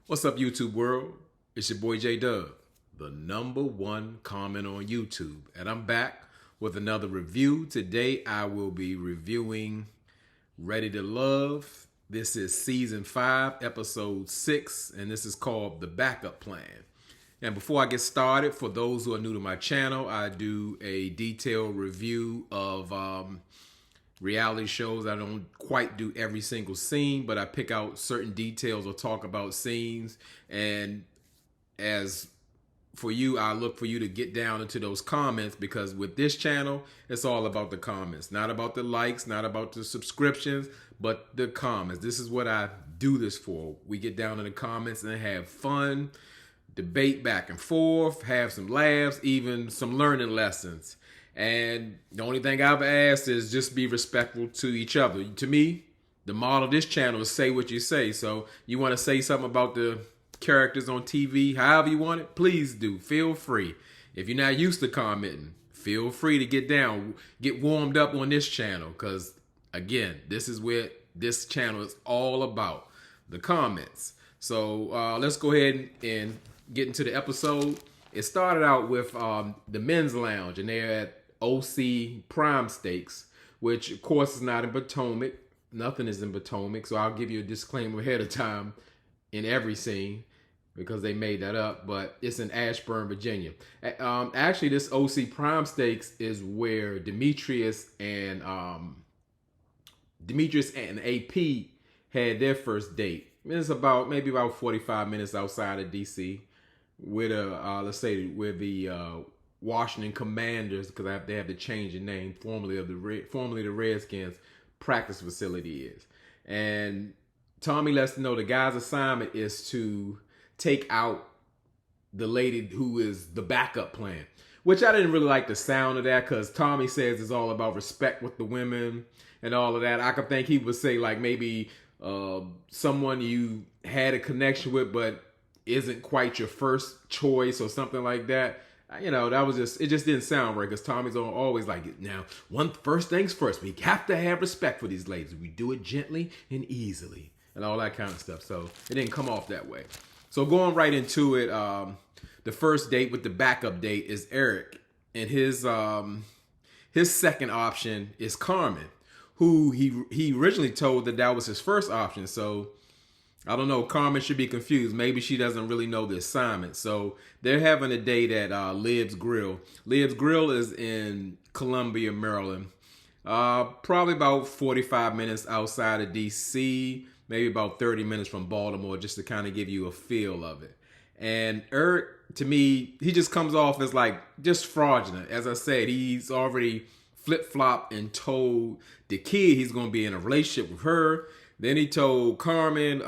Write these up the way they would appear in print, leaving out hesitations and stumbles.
What's up, YouTube world? It's your boy J Dub, the #1 comment on YouTube, and I'm back with another review. Today, I will be reviewing Ready to Love. This is season 5, episode 6, and this is called The Backup Plan. And before I get started, for those who are new to my channel, I do a detailed review of reality shows. I don't quite do every single scene, but I pick out certain details or talk about scenes. And as for you, I look for you to get down into those comments, because with this channel, it's all about the comments. Not about the likes, not about the subscriptions, but the comments. This is what I do this for. We get down in the comments and have fun, debate back and forth, have some laughs, even some learning lessons. And the only thing I've asked is just be respectful to each other. To me, the motto of this channel is say what you say. So you want to say something about the characters on TV, however you want it, please do. Feel free. If you're not used to commenting, feel free to get down, get warmed up on this channel. Because, again, this is where this channel is all about, the comments. So let's go ahead and get into the episode. It started out with the men's lounge, and they're at OC Prime Steaks, which of course is not in Potomac. Nothing is in Potomac, so I'll give you a disclaimer ahead of time in every scene, because they made that up, but it's in Ashburn, Virginia. Actually, this OC Prime Steaks is where Demetrius and AP had their first date. It's about maybe about 45 minutes outside of DC, with let's say where the Washington Commanders, because they have to change the name, formerly the Redskins practice facility is. And Tommy lets them know the guy's assignment is to take out the lady who is the backup plan, which I didn't really like the sound of that, because Tommy says it's all about respect with the women and all of that. I could think he would say like maybe someone you had a connection with but isn't quite your first choice or something like that. You know, that was it just didn't sound right, because Tommy's always like, now, first things first, we have to have respect for these ladies. We do it gently and easily and all that kind of stuff. So it didn't come off that way. So going right into it, the first date with the backup date is Eric, and his second option is Carmen, who he originally told that was his first option. So I don't know, Carmen should be confused. Maybe she doesn't really know the assignment. So they're having a date at Liv's Grill. Liv's Grill is in Columbia, Maryland. Probably about 45 minutes outside of DC, maybe about 30 minutes from Baltimore, just to kind of give you a feel of it. And Eric, to me, he just comes off as like just fraudulent. As I said, he's already flip-flopped and told Dakia he's going to be in a relationship with her. Then he told Carmen,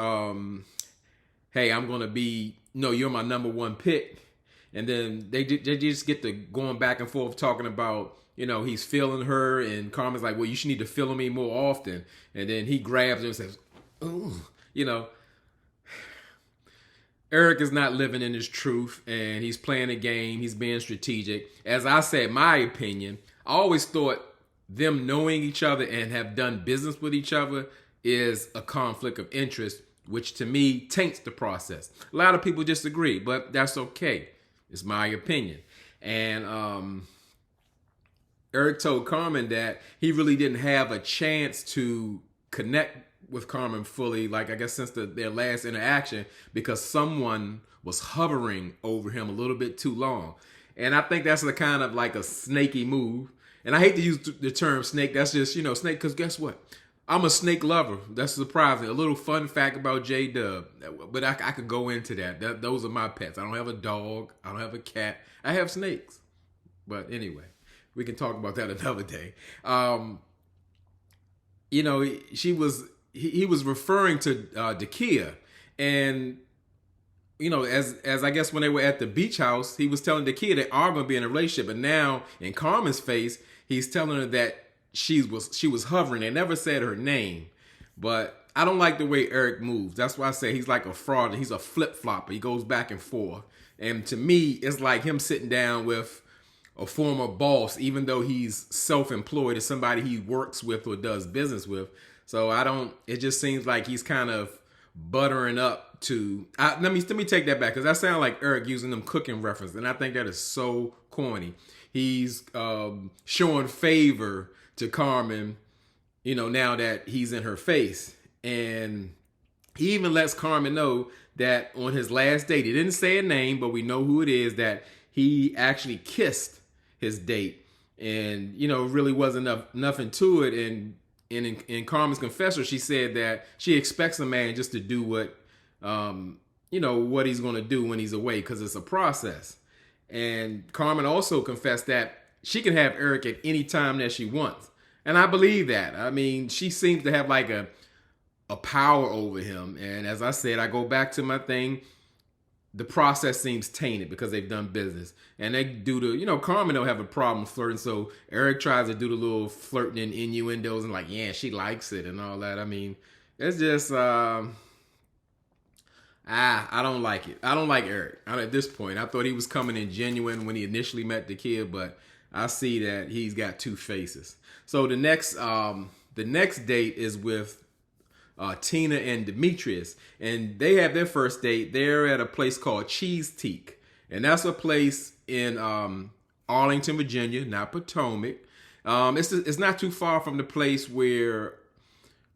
hey, I'm going to be, you're my #1 pick. And then they just get to going back and forth talking about, he's feeling her. And Carmen's like, well, you should need to feel me more often. And then he grabs her and says, ooh, Eric is not living in his truth, and he's playing a game. He's being strategic. As I said, my opinion, I always thought them knowing each other and have done business with each other is a conflict of interest, which to me taints the process. A lot of people disagree, but that's okay. It's my opinion. And Eric told Carmen that he really didn't have a chance to connect with Carmen fully, like I guess since their last interaction, because someone was hovering over him a little bit too long. And I think that's the kind of like a snaky move. And I hate to use the term snake. That's just, snake, because guess what? I'm a snake lover. That's surprising. A little fun fact about J-Dub. But I could go into that. Those are my pets. I don't have a dog. I don't have a cat. I have snakes. But anyway, we can talk about that another day. He was referring to Dakia. And, as I guess when they were at the beach house, he was telling Dakia they are going to be in a relationship. And now, in Carmen's face, he's telling her that she was hovering. They never said her name, but I don't like the way Eric moves. That's why I say he's like a fraud. He's a flip-flopper. He goes back and forth. And to me, it's like him sitting down with a former boss, even though he's self-employed, as somebody he works with or does business with. So it just seems like he's kind of buttering up to. Let me take that back, because that sounds like Eric using them cooking reference, and I think that is so corny. He's showing favor to Carmen, now that he's in her face, and he even lets Carmen know that on his last date, he didn't say a name, but we know who it is, that he actually kissed his date, and really wasn't nothing to it. And in Carmen's confession, she said that she expects a man just to do what what he's going to do when he's away, because it's a process. And Carmen also confessed that she can have Eric at any time that she wants, and I believe that. I mean, she seems to have like a power over him, and as I said, I go back to my thing. The process seems tainted because they've done business, and they do Carmen don't have a problem flirting, so Eric tries to do the little flirting and innuendos and like, yeah, she likes it and all that. I mean, it's just I don't like it. I don't like Eric. At this point, I thought he was coming in genuine when he initially met the kid, but I see that he's got two faces. So the next date is with Tina and Demetrius, and they have their first date. They're at a place called Cheese Teak, and that's a place in Arlington, Virginia, not Potomac. It's not too far from the place where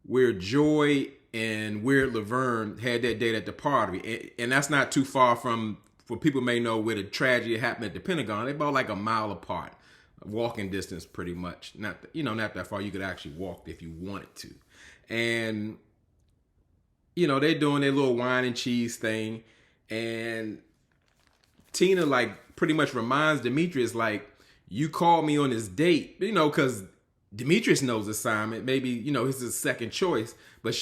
Joy and Weird Laverne had that date at the party, and that's not too far from, for people may know, where the tragedy happened at the Pentagon. They're about like a mile apart, walking distance, pretty much. Not that far. You could actually walk if you wanted to, and they're doing their little wine and cheese thing, and Tina like pretty much reminds Demetrius, like, you called me on this date, because Demetrius knows assignment. Maybe, it's his second choice. But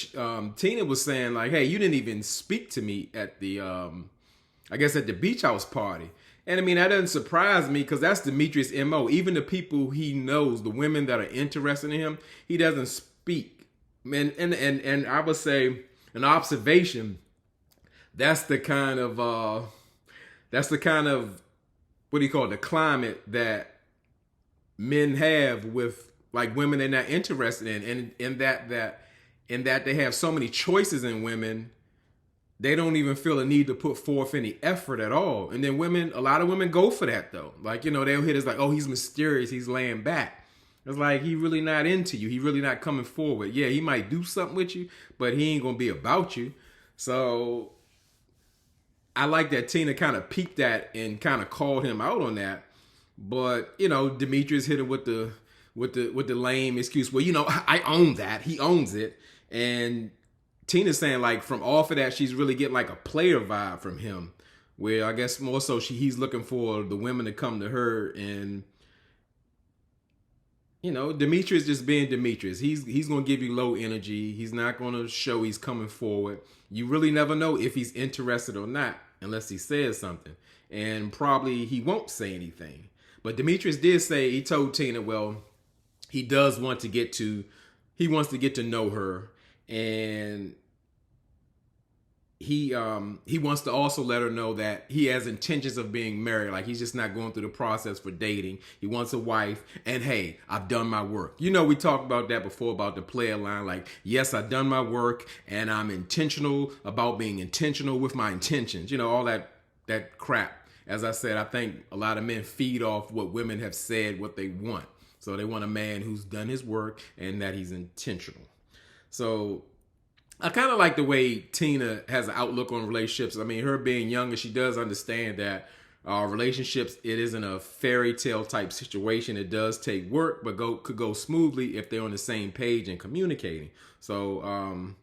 Tina was saying like, hey, you didn't even speak to me at the, I guess at the beach house party. And I mean, that doesn't surprise me, because that's Demetrius' MO. Even the people he knows, the women that are interested in him, he doesn't speak. And I would say, an observation, that's the kind of what do you call it, the climate that men have with like women they're not interested in, and in that they have so many choices in women, they don't even feel a need to put forth any effort at all. And then a lot of women go for that though. Like, they'll hit us like, oh, he's mysterious, he's laying back. It's like, he really not into you. He really not coming forward. Yeah, he might do something with you, but he ain't going to be about you. So I like that Tina kind of peeped that and kind of called him out on that. But, Demetrius hit him with the lame excuse. Well, I own that. He owns it. And Tina's saying like, from off of that, she's really getting like a player vibe from him, where I guess more so he's looking for the women to come to her. And Demetrius just being Demetrius. He's going to give you low energy. He's not going to show he's coming forward. You really never know if he's interested or not unless he says something. And probably he won't say anything. But Demetrius did say, he told Tina, well, he wants to get to know her. And he wants to also let her know that he has intentions of being married. Like, he's just not going through the process for dating. He wants a wife. And hey, I've done my work. We talked about that before, about the player line. Like, yes, I've done my work, and I'm intentional about being intentional with my intentions. All that crap. As I said, I think a lot of men feed off what women have said, what they want. So they want a man who's done his work and that he's intentional. So I kind of like the way Tina has an outlook on relationships. I mean, her being younger, she does understand that relationships, it isn't a fairy tale type situation. It does take work, but could go smoothly if they're on the same page and communicating. So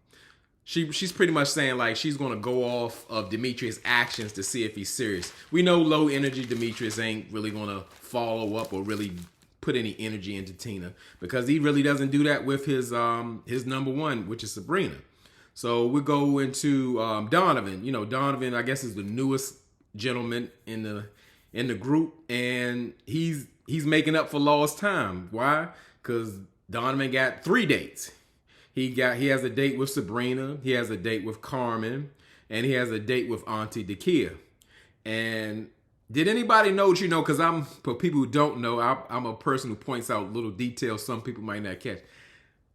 she's pretty much saying like she's going to go off of Demetrius' actions to see if he's serious. We know low energy Demetrius ain't really going to follow up or really put any energy into Tina, because he really doesn't do that with his number one, which is Sabrina. So we go into Donovan. Donovan, I guess, is the newest gentleman in the group, and he's making up for lost time. Why? Because Donovan got 3 dates. He has a date with Sabrina, he has a date with Carmen, and he has a date with Auntie Dakia. And did anybody know? Because for people who don't know, I'm a person who points out little details some people might not catch.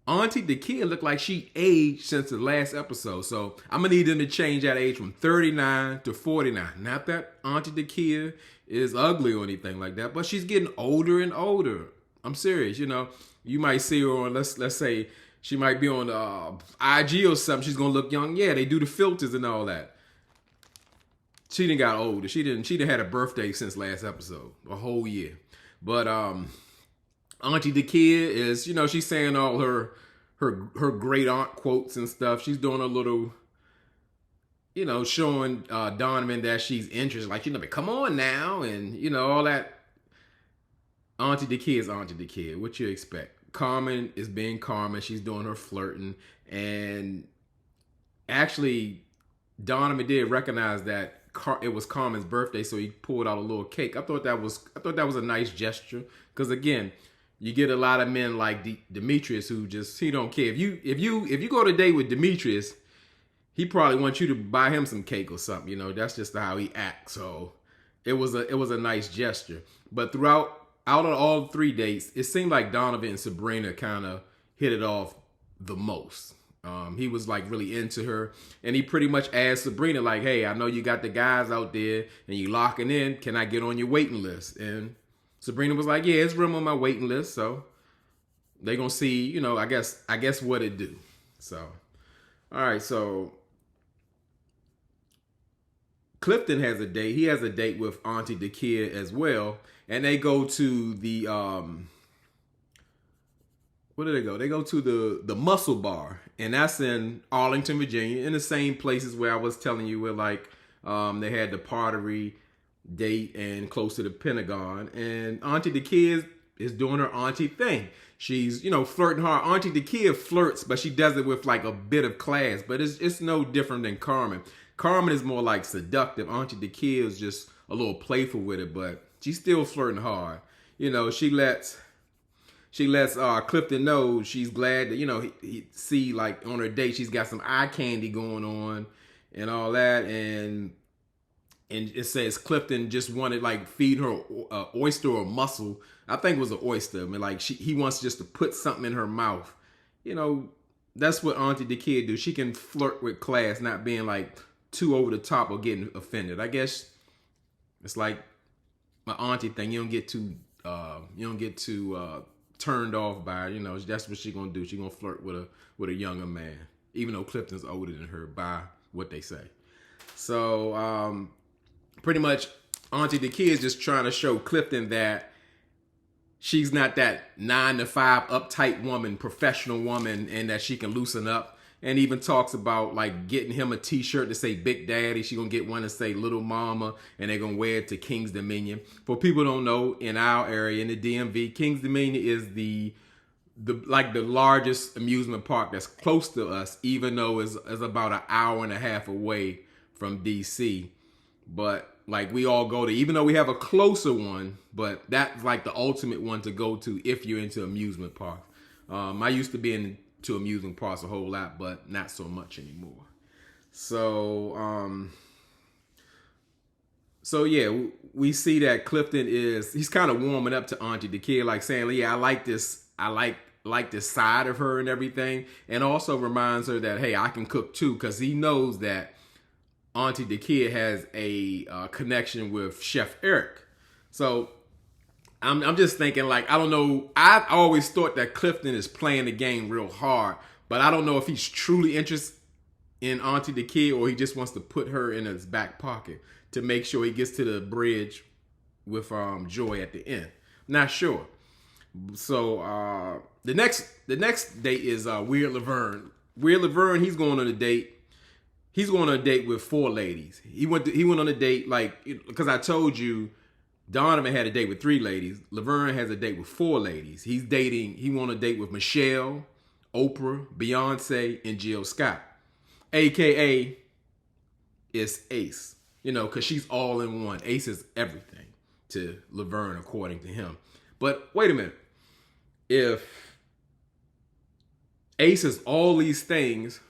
Auntie Dakia looked like she aged since the last episode. So I'm gonna need them to change that age from 39 to 49. Not that Auntie Dakia is ugly or anything like that, but she's getting older and older. I'm serious. You might see her on let's say she might be on IG or something. She's gonna look young. Yeah, they do the filters and all that. She didn't got older. She didn't had a birthday since last episode, a whole year. But Auntie Dakia is, she's saying all her great aunt quotes and stuff. She's doing a little, showing Donovan that she's interested. Like, come on now, and all that. Auntie Dakia is Auntie Dakia. What you expect? Carmen is being Carmen. She's doing her flirting, and actually, Donovan did recognize that it was Carmen's birthday, so he pulled out a little cake. I thought that was a nice gesture, because again, you get a lot of men like Demetrius who he don't care. If you go to date with Demetrius, he probably wants you to buy him some cake or something. That's just how he acts. So it was a nice gesture. But out of all 3 dates, it seemed like Donovan and Sabrina kind of hit it off the most. He was like really into her, and he pretty much asked Sabrina like, "Hey, I know you got the guys out there and you locking in. Can I get on your waiting list?" And Sabrina was like, "Yeah, it's room on my waiting list." So they gonna see, I guess what it do. So, all right. So Clifton has a date. He has a date with Auntie Dakia as well, and they go to the where do they go? They go to the Muscle Bar, and that's in Arlington, Virginia, in the same places where I was telling you where like they had the pottery date and close to the Pentagon. And Auntie Dakia is doing her auntie thing. She's flirting hard. Auntie Dakia flirts, but she does it with like a bit of class. But it's no different than Carmen. Carmen is more like seductive. Auntie Dakia is just a little playful with it, but she's still flirting hard. She lets Clifton know she's glad that he see like on her date she's got some eye candy going on and all that, and it says Clifton just wanted like feed her oyster or mussel. I think it was an oyster. I mean, like he wants just to put something in her mouth. That's what Auntie Dakia do. She can flirt with class, not being like too over the top or getting offended. I guess it's like my auntie thing. You don't get too turned off by her. That's what she gonna do. She gonna flirt with a younger man, even though Clifton's older than her by what they say. So pretty much Auntie Dakia is just trying to show Clifton that she's not that 9-to-5 uptight woman, professional woman, and that she can loosen up. And even talks about like getting him a t-shirt to say Big Daddy. She gonna get one to say Little Mama, and they're gonna wear it to King's Dominion. For people who don't know, in our area, in the DMV, King's Dominion is the largest amusement park that's close to us, even though it's about an hour and a half away from DC. But like we all go to, even though we have a closer one, but that's like the ultimate one to go to if you're into amusement parks. I used to be into amusement parks a whole lot, but not so much anymore. So yeah, we see that Clifton he's kind of warming up to Auntie Dakia, like saying, "Yeah, I like this. I like this side of her and everything," and also reminds her that, hey, I can cook too, because he knows that Auntie Dakia has a connection with Chef Eric. So I'm just thinking, like, I don't know. I always thought that Clifton is playing the game real hard, but I don't know if he's truly interested in Auntie Dakia or he just wants to put her in his back pocket to make sure he gets to the bridge with Joy at the end. Not sure. So the next date is Weird Laverne. Weird Laverne, he's going on a date. He went on a date because I told you Donovan had a date with 3 ladies. Laverne has a date with 4 ladies. He went on a date with Michelle, Oprah, Beyonce, and Jill Scott. AKA it's Ace. Because she's all in one. Ace is everything to Laverne, according to him. But wait a minute. If Ace is all these things,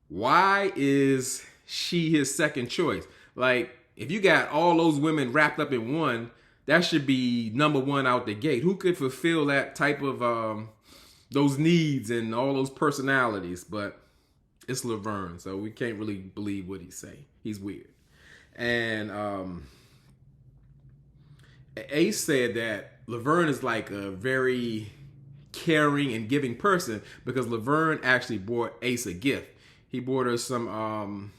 why is she his second choice? Like, if you got all those women wrapped up in one, that should be number one out the gate. Who could fulfill that type of those needs and all those personalities, but it's Laverne, so we can't really believe what he say. He's weird. And Ace said that Laverne is like a very caring and giving person because Laverne actually bought Ace a gift. He bought her some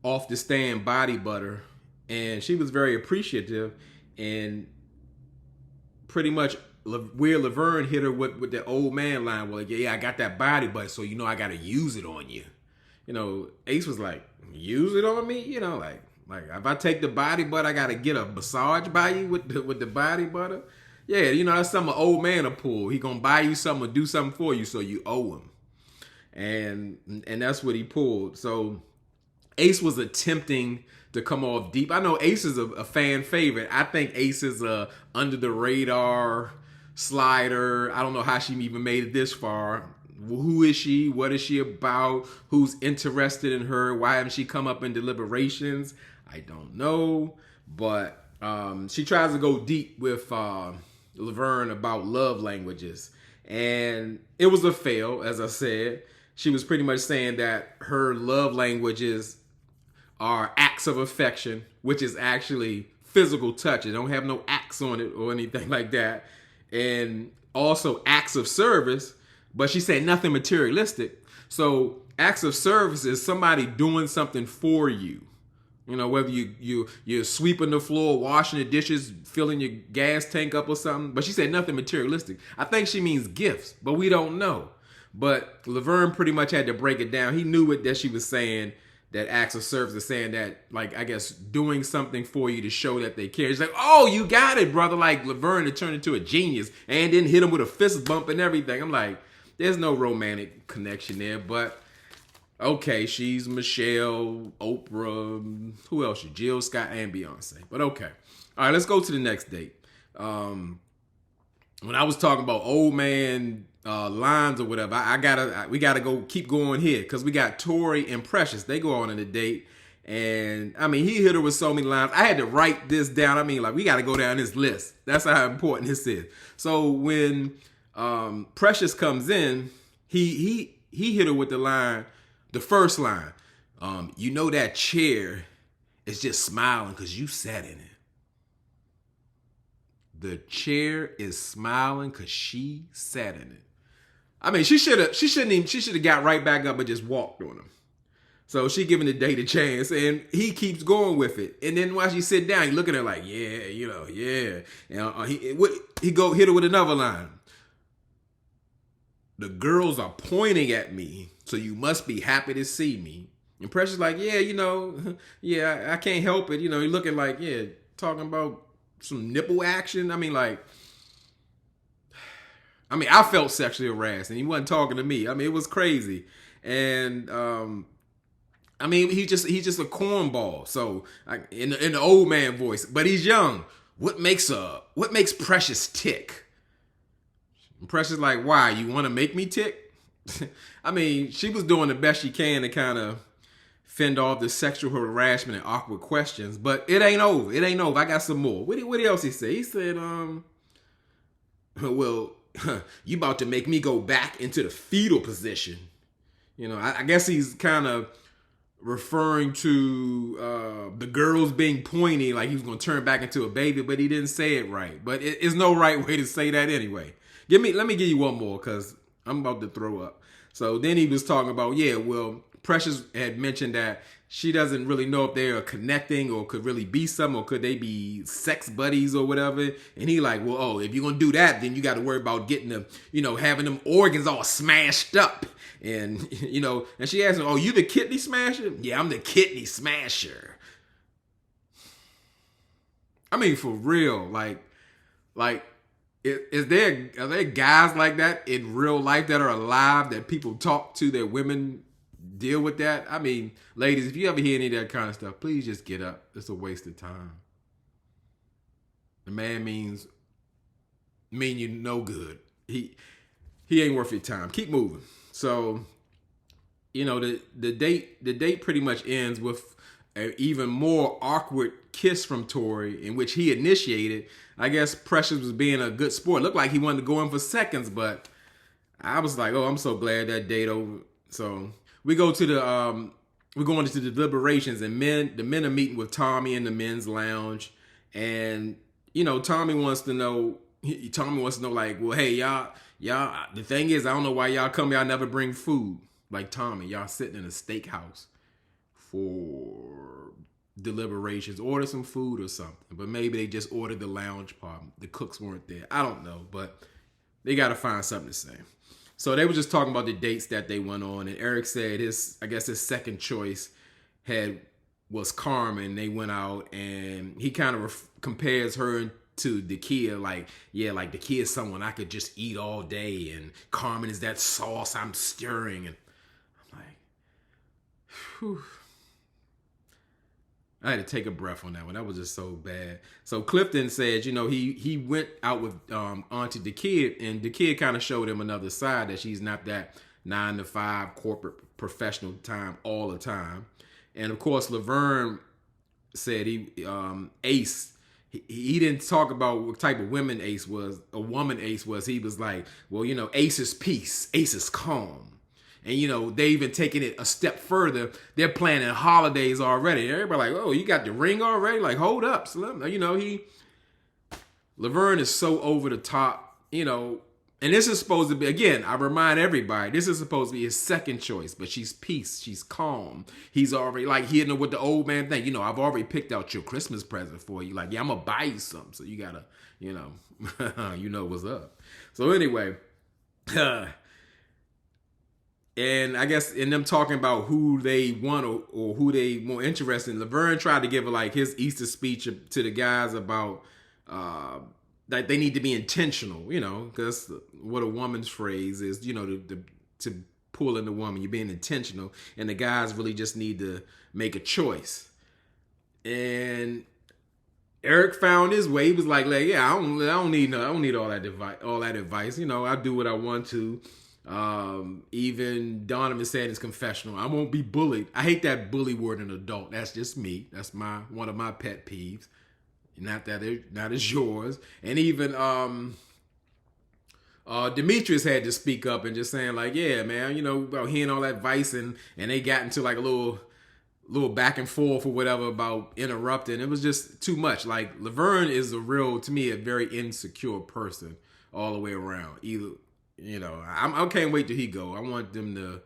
off the stand body butter, and she was very appreciative. And pretty much where Laverne hit her with the old man line, well, yeah, I got that body butter, so I got to use it on you. Ace was like, use it on me? Like if I take the body butter, I got to get a massage by you with the body butter. Yeah, that's something an old man will pull. He gonna buy you something or do something for you, so you owe him. And that's what he pulled. So Ace was attempting to come off deep. I know Ace is a fan favorite. I think Ace is a under the radar slider. I don't know how she even made it this far. Who is she? What is she about? Who's interested in her? Why haven't she come up in deliberations? I don't know. But she tries to go deep with Laverne about love languages. And it was a fail, as I said. She was pretty much saying that her love languages are acts of affection, which is actually physical touch. It don't have no acts on it or anything like that. And also acts of service, but she said nothing materialistic. So acts of service is somebody doing something for you. Whether you're sweeping the floor, washing the dishes, filling your gas tank up or something. But she said nothing materialistic. I think she means gifts, but we don't know. But Laverne pretty much had to break it down. He knew it that she was saying that acts of service is saying that, like, I guess doing something for you to show that they care. He's like, oh, you got it, brother. Like Laverne had turned into a genius and then hit him with a fist bump and everything. I'm like, there's no romantic connection there, but okay, she's Michelle, Oprah, who else? Jill Scott, and Beyonce. But okay. All right, let's go to the next date. When I was talking about old man lines or whatever, we gotta go keep going here because we got Tory and Precious. They go on a date, and he hit her with so many lines. I had to write this down. We gotta go down this list. That's how important this is. So when Precious comes in, he hit her with the line. The first line, that chair is just smiling because you sat in it. The chair is smiling because she sat in it. She should have got right back up and just walked on him. So she giving the date a chance, and he keeps going with it. And then while she sit down, he looking at her like, yeah. And he go hit her with another line. The girls are pointing at me, so you must be happy to see me. And Precious like, yeah, I can't help it. He looking like, talking about some nipple action. I felt sexually harassed, and he wasn't talking to me. It was crazy. And he's just a cornball. So in the old man voice, but he's young. What makes Precious tick? And Precious like, why? You want to make me tick? She was doing the best she can to kind of fend off the sexual harassment and awkward questions, but it ain't over. I got some more. What else he said? He said, well, you about to make me go back into the fetal position. I guess he's kind of referring to the girls being pointy, like he was going to turn back into a baby, but he didn't say it right. But it's no right way to say that anyway. Let me give you one more because I'm about to throw up. So then he was talking about, Precious had mentioned that she doesn't really know if they are connecting or could really be something, or could they be sex buddies or whatever. And he like, if you're going to do that, then you got to worry about getting them, having them organs all smashed up. And, and she asked him, you the kidney smasher? Yeah, I'm the kidney smasher. For real, like, are there guys like that in real life that are alive that people talk to, that women deal with that? Ladies, if you ever hear any of that kind of stuff, please just get up. It's a waste of time. The man mean you no good. He ain't worth your time. Keep moving. So, the date pretty much ends with an even more awkward kiss from Tory, in which he initiated. I guess Precious was being a good sport. Looked like he wanted to go in for seconds, but I was like, oh, I'm so glad that date over. So we go to the we're going into the deliberations, and the men are meeting with Tommy in the men's lounge, and Tommy wants to know. Tommy wants to know, like, well, hey, y'all. The thing is, I don't know why y'all come. Y'all never bring food. Like, Tommy, y'all sitting in a steakhouse for deliberations. Order some food or something. But maybe they just ordered the lounge part. The cooks weren't there. I don't know, but they got to find something to say. So they were just talking about the dates that they went on, and Eric said his second choice was Carmen. They went out, and he kind of compares her to Dakia, like Dakia is someone I could just eat all day, and Carmen is that sauce I'm stirring, and I'm like, whew. I had to take a breath on that one. That was just so bad. So Clifton said, he went out with Auntie Dakia, and Dakia kind of showed him another side, that she's not that 9 to 5 corporate professional time all the time. And of course, Laverne said Ace. He didn't talk about what type of woman Ace was. A woman Ace was. He was like, well, Ace is peace. Ace is calm. And, they even taking it a step further. They're planning holidays already. Everybody like, oh, you got the ring already? Like, hold up, Slim. Laverne is so over the top, and this is supposed to be, again, I remind everybody, this is supposed to be his second choice, but she's peace, she's calm. He's already, like, hitting her with the old man thing. I've already picked out your Christmas present for you. Like, yeah, I'm going to buy you something, so you got to, you know what's up. So anyway, and I guess in them talking about who they want or who they more interested in, Laverne tried to give like his Easter speech to the guys about that they need to be intentional, because what a woman's phrase is, to pull in the woman, you're being intentional, and the guys really just need to make a choice. And Eric found his way. He was like, yeah, I don't need all that advice. I do what I want to. Even Donovan said in his confessional, I won't be bullied. I hate that bully word in adult. That's just me. That's one of my pet peeves. Not as yours. And even Demetrius had to speak up and just saying like, yeah, man, about hearing all that advice, and they got into like a little back and forth or whatever about interrupting. It was just too much. Like, Laverne is to me, a very insecure person all the way around. Either, I can't wait till he go. I want them to,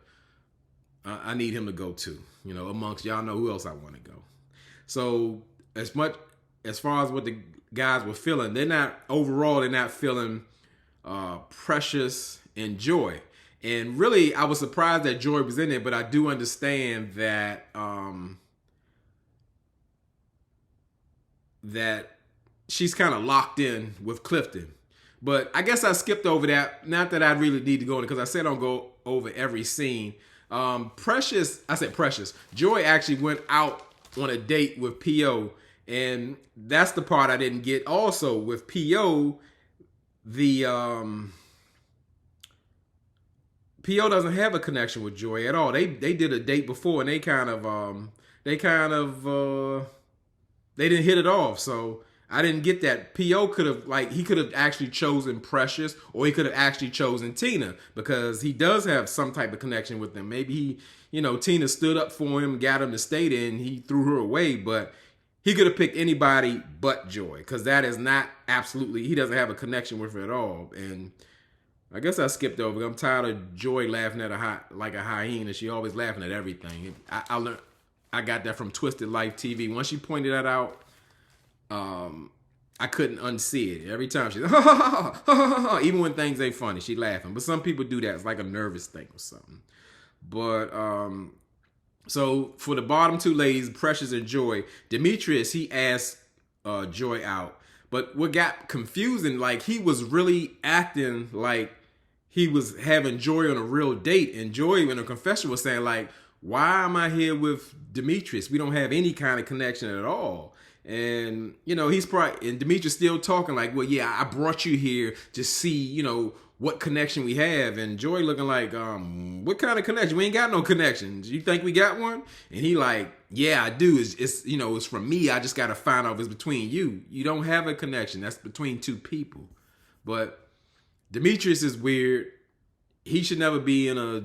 I need him to go too. Amongst y'all know who else I want to go. So as far as what the guys were feeling, they're not feeling Precious and Joy. And really, I was surprised that Joy was in it, but I do understand that that she's kind of locked in with Clifton. But I guess I skipped over that. Not that I really need to go in, because I said I'll go over every scene. Precious. Joy actually went out on a date with P.O., and that's the part I didn't get. Also, with P.O., P.O. doesn't have a connection with Joy at all. They did a date before, and they didn't hit it off. So I didn't get that. P.O. could have actually chosen Precious, or he could have actually chosen Tina, because he does have some type of connection with them. Maybe Tina stood up for him, got him to stay there, and he threw her away, but he could have picked anybody but Joy, because that is not he doesn't have a connection with her at all. And I guess I skipped over. I'm tired of Joy laughing at like a hyena. She always laughing at everything. I learned, I got that from Twisted Life TV. Once she pointed that out, I couldn't unsee it. Every time she's even when things ain't funny, she laughing. But some people do that. It's like a nervous thing or something. But so for the bottom two ladies, Precious and Joy, Demetrius, he asked Joy out. But what got confusing, like, he was really acting like he was having Joy on a real date. And Joy, in her confession, was saying, like, why am I here with Demetrius? We don't have any kind of connection at all. And, he's probably, and Demetrius still talking like, well, yeah, I brought you here to see, what connection we have. And Joy looking like, what kind of connection? We ain't got no connections. You think we got one? And he like, yeah, I do. It's from me. I just got to find out if it's between you. You don't have a connection. That's between two people. But Demetrius is weird. he should never be in a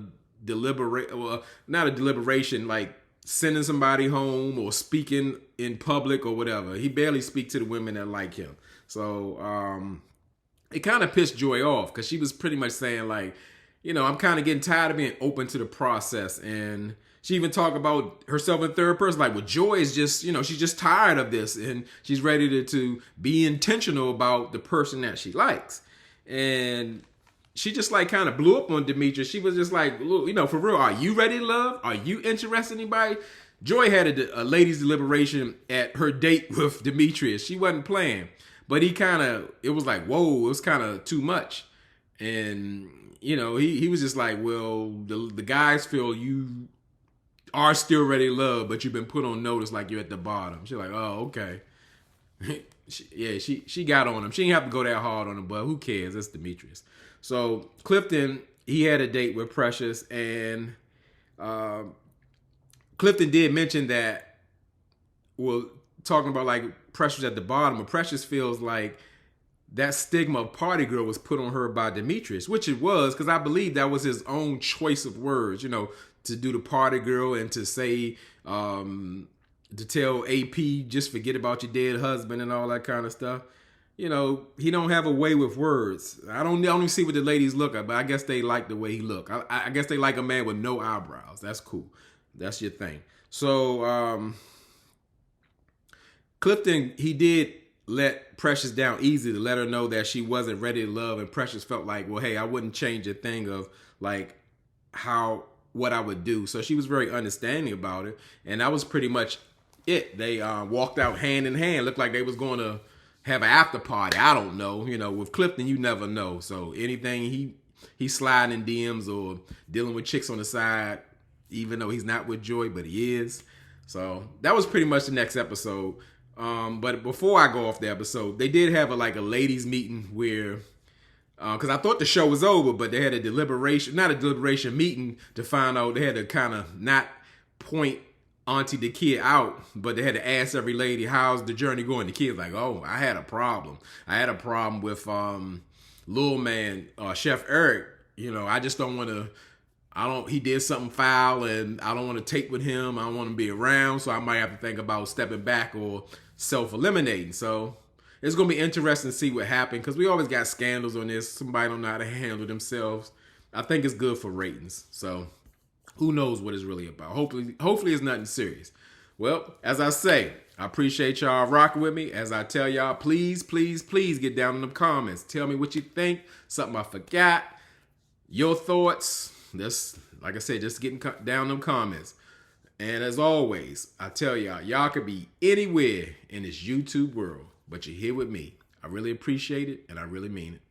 well, not a deliberation, like sending somebody home or speaking in public or whatever. He barely speaks to the women that like him. So it kind of pissed Joy off because she was pretty much saying like, I'm kind of getting tired of being open to the process. And she even talked about herself in third person. Like, well, Joy is just, she's just tired of this. And she's ready to be intentional about the person that she likes. And she just like kind of blew up on Demetrius. She was just like, for real, are you ready to love? Are you interested in anybody? Joy had a ladies' deliberation at her date with Demetrius. She wasn't playing. But it was like, whoa, it was kind of too much. And, he was just like, well, the guys feel you are still ready to love, but you've been put on notice like you're at the bottom. She's like, oh, okay. She got on him. She didn't have to go that hard on him, but who cares? It's Demetrius. So Clifton, he had a date with Precious, and Clifton did mention that, well, talking about like Precious at the bottom, but Precious feels like that stigma of party girl was put on her by Demetrius, which it was, because I believe that was his own choice of words, to do the party girl and to say, to tell AP, just forget about your dead husband and all that kind of stuff. He don't have a way with words. I don't even see what the ladies look at, but I guess they like the way he look. I guess they like a man with no eyebrows. That's cool. That's your thing. So Clifton, he did let Precious down easy to let her know that she wasn't ready to love, and Precious felt like, well, hey, I wouldn't change a thing of like what I would do. So she was very understanding about it, and that was pretty much it. They walked out hand in hand. Looked like they was going to have an after party. I don't know. With Clifton, you never know. So anything he's sliding in DMs or dealing with chicks on the side, even though he's not with Joy, but he is. So that was pretty much the next episode. But before I go off the episode, they did have a ladies meeting where, because I thought the show was over, but they had not a deliberation meeting to find out. They had to kind of not point Auntie Dakia out, but they had to ask every lady, how's the journey going? The kid's like, oh, I had a problem. I had a problem with Lil Man, Chef Eric. I just don't want to, he did something foul and I don't want to tape with him. I don't want to be around. So I might have to think about stepping back or self-eliminating. So it's going to be interesting to see what happened, because we always got scandals on this. Somebody don't know how to handle themselves. I think it's good for ratings. So who knows what it's really about. Hopefully it's nothing serious. Well, as I say, I appreciate y'all rocking with me. As I tell y'all, please, please, please get down in the comments. Tell me what you think. Something I forgot. Your thoughts. Like I said, just getting down in them comments. And as always, I tell y'all could be anywhere in this YouTube world, but you're here with me. I really appreciate it, and I really mean it.